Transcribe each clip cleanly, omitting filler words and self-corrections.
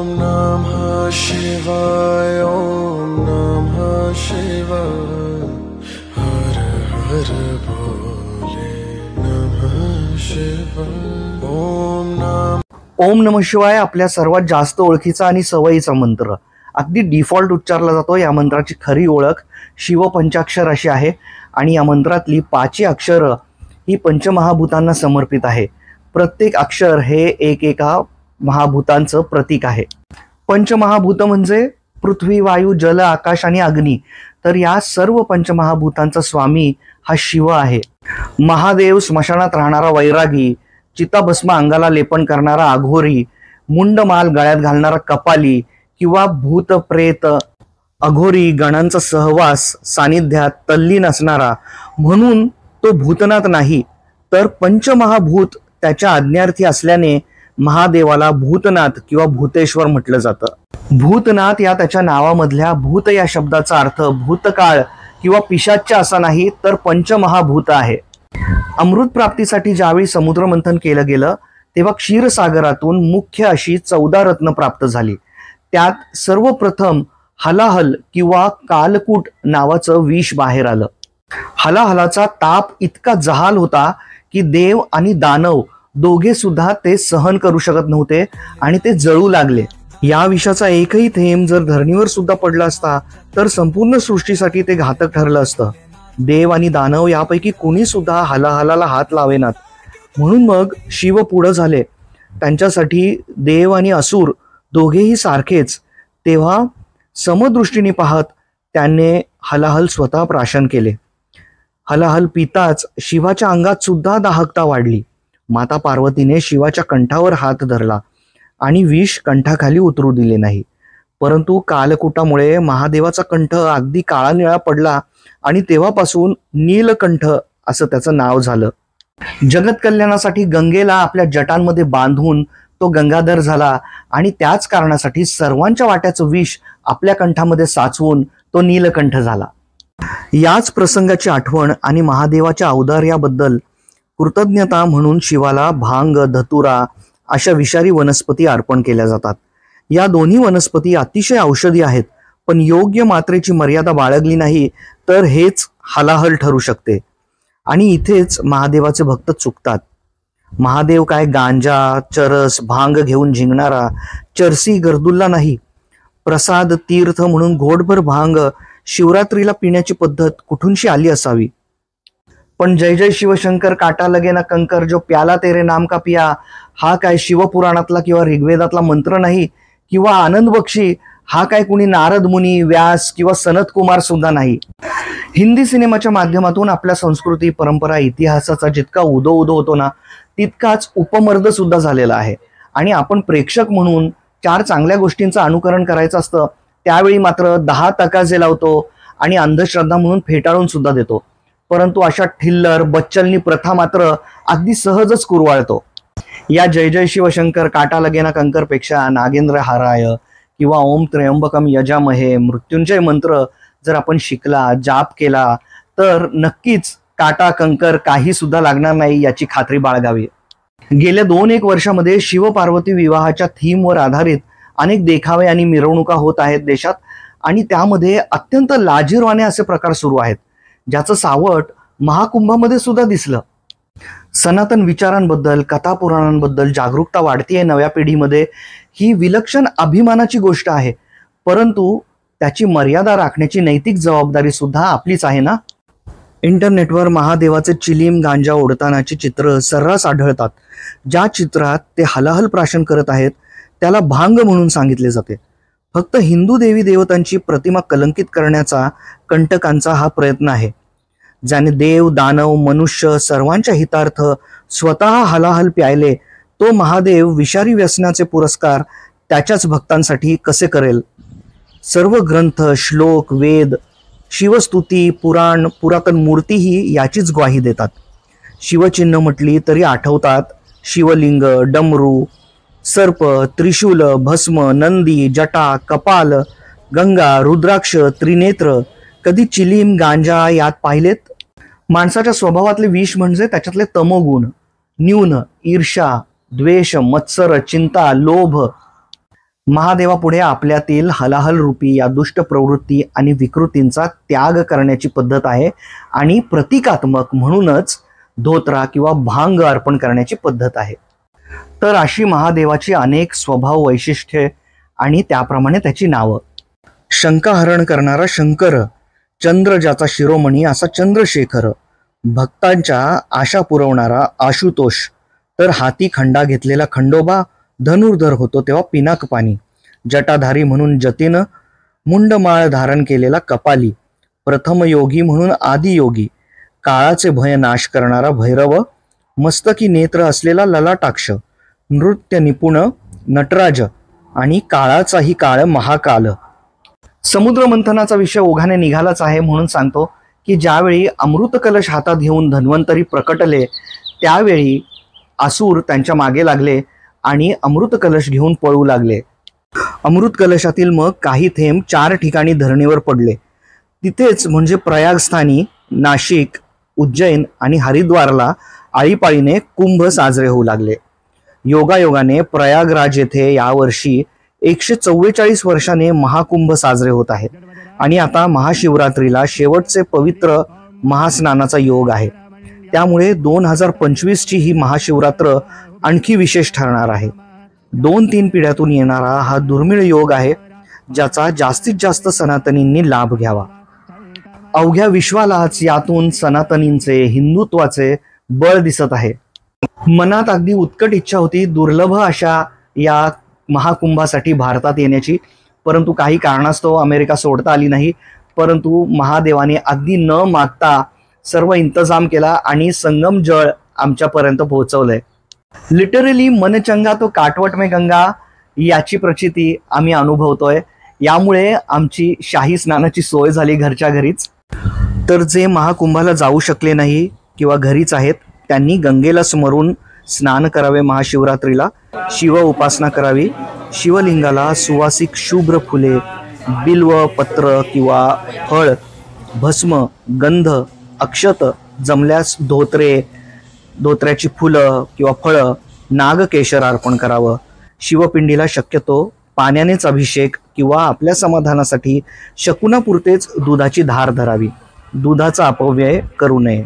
नमः शिवाय ओम नमः शिवाय हर हर भोले नमः शिवाय ओम नमः शिवाय आपल्या सर्वात जास्त ओळखीचा आणि सवयीचा मंत्र, अगदी डिफॉल्ट उच्चारला जातो। या मंत्राची खरी ओळख शिवपंचाक्षर अशी आहे आणि या मंत्रातली 5 अक्षरं ही पंचमहाभूतांना समर्पित आहे। प्रत्येक अक्षर हे एका महाभूतांचं प्रतीक आहे। पंचमहाभूत म्हणजे पृथ्वी, वायू, जल, आकाश आणि अग्नी। तर या सर्व पंचमहाभूतांचा स्वामी हा शिव आहे। महादेव, स्मशानात राहणारा वैरागी, चिताभस्म अंगाला लेपन करणारा अघोरी, मुंडमाल गळ्यात घालणारा कपाली किंवा भूत प्रेत अघोरी गणांचा सहवास सानिध्यात तल्लीन असणारा, म्हणून तो भूतनाथ नाही तर पंचमहाभूत त्याच्या आज्ञार्थी असल्याने महादेवाला भूतनाथ किंवा भूतेश्वर म्हटलं जातं। भूतनाथ या त्याच्या नावामधल्या भूत या शब्दाचा अर्थ भूतकाळ किंवा पिशाच्य असा नाही तर पंचमहाभूत आहे। अमृत प्राप्तीसाठी ज्यावेळी समुद्र मंथन केलं गेलं तेव्हा क्षीरसागरातून मुख्य अशी 14 रत्न प्राप्त झाली। त्यात सर्वप्रथम हलाहल किंवा कालकूट नावाचं विष बाहेर आलं। हलाहलाचा ताप इतका जहाल होता की देव आणि दानव दोघे सुद्धा ते सहन करू शकत नव्हते आणि ते जळू लागले। या विषाचा एकही थेंब जर धरणीवर सुद्धा पडला असता तर संपूर्ण सृष्टीसाठी ते घातक ठरलं असतं। देव आणि दानव यापैकी कोणी सुद्धा हलाहलाला हात लावेनात, म्हणून मग शिव पुढे झाले। त्यांच्यासाठी देव आणि असुर दोघेही सारखेच। तेव्हा समदृष्टीने पाहत त्याने हलाहल स्वतः प्राशन केले। हलाहल पिताच शिवाच्या अंगात सुद्धा दाहकता वाढली। माता पार्वतीने शिवाच्या कंठावर हात धरला आणि विष कंठाखाली उतरू दिले नाही, परंतु कालकूटामुळे महादेवाचा कंठ अगदी काळा निळा पडला आणि तेव्हापासून नीलकंठ असं त्याचं नाव झालं। जगत कल्याणासाठी गंगेला आपल्या जटांमध्ये बांधून तो गंगाधर झाला आणि त्याच कारणासाठी सर्वांच्या वाट्याचं विष आपल्या कंठामध्ये साचवून तो नीलकंठ झाला। याच प्रसंगाची आठवण आणि महादेवाच्या औदार्याबद्दल कृतज्ञता म्हणून शिवाला भांग, धतुरा अशा विषारी वनस्पती अर्पण केल्या जातात। या दोन्ही वनस्पती अतिशय औषधी आहेत, पण योग्य मात्रेची मर्यादा बाळगली नाही तर हेच हलाहल ठरू शकते आणि इथेच महादेवाचे भक्त चुकतात। महादेव काय गांजा, चरस, भांग घेऊन झिंगणारा चरसी गर्दुल्ला नाही। प्रसाद तीर्थ म्हणून घोटभर भांग शिवरात्रीला पिण्याची पद्धत कुठूनशी आली असावी। पण जय जय शिवशंकर काटा लगे ना कंकर जो प्याला तेरे नाम का पिया हा काय शिवपुराणातला किंवा ऋग्वेदातला मंत्र नाही, किंवा आनंद बक्षी हा काय कुणी नारद मुनी, व्यास किंवा सनत कुमार सुद्धा नाही। हिंदी सिनेमाच्या माध्यमातून आपल्या संस्कृती, परंपरा, इतिहासाचा जितका उदो होतो ना तितकाच उपमर्द सुद्धा झालेला आहे। आणि आपण प्रेक्षक म्हणून 4 चांगल्या गोष्टींचं अनुकरण करायचं असतं, त्यावेळी मात्र 10 तकाजे लावतो आणि अंधश्रद्धा म्हणून फेटाळून सुद्धा देतो। परंतु अशा ठिल्लर बच्चलनी प्रथा मात्र अगदी सहजच कुरवाळतो। या जय जय शिवशंकर काटा लगे ना कंकर पेक्षा नागेंद्र हाराय किंवा ओम त्र्यंबकम यजामहे मृत्युंजय मंत्र जर आपण शिकला, जाप केला तर नक्कीच काटा कंकर काही सुद्धा लागणार नाही याची खात्री बाळगावी। गेल्या 2-1 वर्षामध्ये शिव-पार्वती विवाहाच्या थीमवर आधारित अनेक देखावे आणि मिरवणुका होत आहेत देशात, आणि त्यामध्ये अत्यंत लाजिरवाणे असे प्रकार सुरू आहेत ज्याचं सावट महाकुंभामध्ये सुद्धा दिसलं। सनातन विचारांबद्दल, कथा पुराणांबद्दल जागरूकता वाढतीये नव्या पिढीमध्ये, ही विलक्षण अभिमानाची गोष्ट आहे, परंतु त्याची मर्यादा राखण्याची नैतिक जबाबदारी सुद्धा आपलीच आहे ना। इंटरनेटवर महादेवाचे चिलीम, गांजा ओढतानाची चित्र सर्रास आढळतात। ज्या चित्रात ते हलाहल प्राशन करत आहेत त्याला भांग म्हणून सांगितले जाते। फक्त हिंदू देवी देवतांची प्रतिमा कलंकित करण्याचा कंटकांचा हा प्रयत्न आहे, ज्याने देव, दानव, मनुष्य सर्वांच्या हितार्थ स्वतः हलाहल प्यायले तो महादेव विषारी व्यसनाचे पुरस्कार त्याच्याच भक्तांसाठी कसे करेल। सर्व ग्रंथ, श्लोक, वेद, शिवस्तुती, पुराण, पुरातन मूर्तीही याचीच ग्वाही देतात। शिवचिन्ह म्हटली तरी आठवतात शिवलिंग, डमरू, सर्प, त्रिशूल, भस्म, नंदी, जटा, कपाल, गंगा, रुद्राक्ष, त्रिनेत्र। कधी चिलीम, गांजा यात पाहिलेत? माणसाच्या स्वभावातले विष म्हणजे त्याच्यातले तमोगुण, न्यून, ईर्ष्या, द्वेष, मत्सर, चिंता, लोभ। महादेवापुढे आपल्यातील हलाहल रूपी या दुष्ट प्रवृत्ती आणि विकृतींचा त्याग करण्याची पद्धत आहे आणि प्रतिकात्मक म्हणूनच धोत्रा किंवा भांग अर्पण करण्याची पद्धत आहे. तर अशी महादेवाची अनेक स्वभाव वैशिष्ट्ये आणि त्याप्रमाणे त्याची नावं. शंकाहरण करणारा शंकर, चंद्र ज्याचा शिरोमणी असा चंद्रशेखर, भक्तांच्या आशा पुरवणारा आशुतोष, तर हाती खंडा घेतलेला खंडोबा धनुर्धर होतो तेव्हा पिनाकपाणी, जटाधारी म्हणून जतीन, मुंडमाळ धारण केलेला कपाली, प्रथम योगी म्हणून आदियोगी, काळाचे भय नाश करणारा भैरव, मस्तकी नेत्र असलेला ललाटाक्ष, नृत्य निपुण नटराज आणि काळाचाही काळ महाकाल. समुद्र मंथनाचा विषय ओघाने निघालाच आहे म्हणून सांगतो की ज्यावेळी अमृत कलश हातात घेऊन धन्वंतरी प्रकटले त्यावेळी असुर त्यांच्या मागे लागले आणि अमृत कलश घेऊन पळू लागले. अमृत कलशातील मग काही थेंब 4 ठिकाणी धरणीवर पडले. तिथेच म्हणजे प्रयागस्थानी, नाशिक, उज्जैन आणि हरिद्वारला आळीपाळीने कुंभ साजरे होऊ लागले. योगायोगाने प्रयागराज येथे यावर्षी 144 वर्षाने महाकुंभ साजरे होत आहेत आणि आता महाशिवरात्रीला शेवटचे पवित्र महास्नानाचा योग आहे. त्यामुळे 2025 ची ही महाशिवरात्र आणखी विशेष ठरणार आहे. 2-3 पिढ्यातून येणारा हा दुर्मिळ योग आहे ज्याचा जास्तीत जास्त सनातनींनी लाभ घ्यावा. अवघ्या विश्वालाच यातून सनातनींचे, हिंदुत्वाचे बळ दिसत आहे. मनात अगदी उत्कट इच्छा होती दुर्लभ अशा या महाकुंभासाठी भारतात येण्याची, परंतु काही कारणास्तव अमेरिका सोडता आली नाही. परंतु महादेवाने अगदी न मागता सर्व इंतजाम केला आणि संगम जळ आमच्यापर्यंत पोहोचवलंय. लिटरली मनचंगा तो काटवट में गंगा याची प्रचिती आम्ही अनुभवतोय. यामुळे आमची शाही स्नानाची सोय झाली घरच्या घरीच. तर जे महाकुंभाला जाऊ शकले नाही किंवा घरीच आहेत त्यांनी गंगेला स्मरून स्नान करावे. महाशिवरात्रीला शिव उपासना करावी. शिवलिंगाला सुवासिक शुभ्र फुले, बिल्व पत्र किंवा फळ, भस्म, गंध, अक्षत, जमल्यास धोत्र्याची फुलं किंवा फळं, नागकेशर अर्पण करावं. शिवपिंडीला शक्यतो पाण्यानेच अभिषेक किंवा आपल्या समाधानासाठी शकुनापुरतेच दुधाची धार धरावी. दुधाचा अपव्यय करू नये.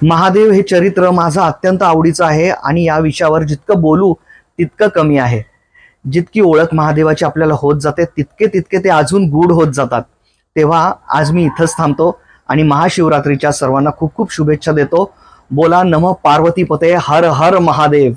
महादेव हे चरित्र माझं अत्यंत आवडीचं आहे आणि या विषयावर जितकं बोलू तितकं कमी आहे. जितकी ओळख महादेवाची आपल्याला होत जाते तितके ते अजून गूढ होत जातात. तेव्हा आज मी इथंच थांबतो आणि महाशिवरात्रीच्या सर्वांना खूप खूप शुभेच्छा देतो. बोला नमः पार्वतीपते, हर हर महादेव.